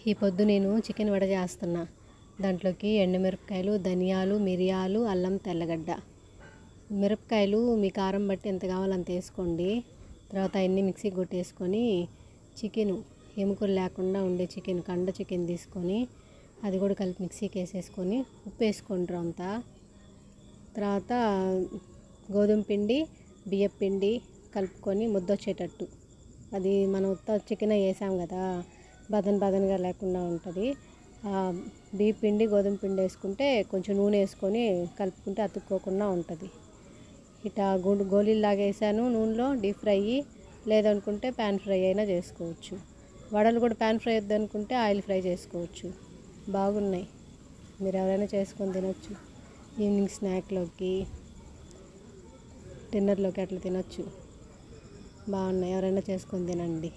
ఈ పొద్దు నేను చికెన్ వడ చేస్తున్నా. దాంట్లోకి ఎండుమిరపకాయలు, ధనియాలు, మిరియాలు, అల్లం, తెల్లగడ్డ. మిరపకాయలు మీ కారం బట్టి ఎంత కావాలో అంత వేసుకోండి. తర్వాత అన్నీ మిక్సీ కొట్టేసుకొని చికెను ఎముకలు లేకుండా ఉండే చికెన్, కండ చికెన్ తీసుకొని అది కూడా కలిపి మిక్సీకి వేసేసుకొని ఉప్పు వేసుకుంటారు అంతా. తర్వాత గోధుమ పిండి, బియ్యం పిండి కలుపుకొని ముద్దొచ్చేటట్టు, అది మనం ఉత్త చికెన్ వేసాం కదా, బదన్గా లేకుండా ఉంటుంది. బియ్యం పిండి, గోధుమ పిండి వేసుకుంటే కొంచెం నూనె వేసుకొని కలుపుకుంటే అతుక్కోకుండా ఉంటుంది. ఇట్లా గోళీలాగా వేసాను నూనెలో, డీప్ ఫ్రై. లేదనుకుంటే ప్యాన్ ఫ్రై అయినా చేసుకోవచ్చు. వడలు కూడా ప్యాన్ ఫ్రై వద్దనుకుంటే ఆయిల్ ఫ్రై చేసుకోవచ్చు. బాగున్నాయి, మీరు ఎవరైనా చేసుకొని తినొచ్చు. ఈవినింగ్ స్నాక్లోకి, డిన్నర్లోకి అట్లా తినొచ్చు. బాగున్నాయి, ఎవరైనా చేసుకొని తినండి.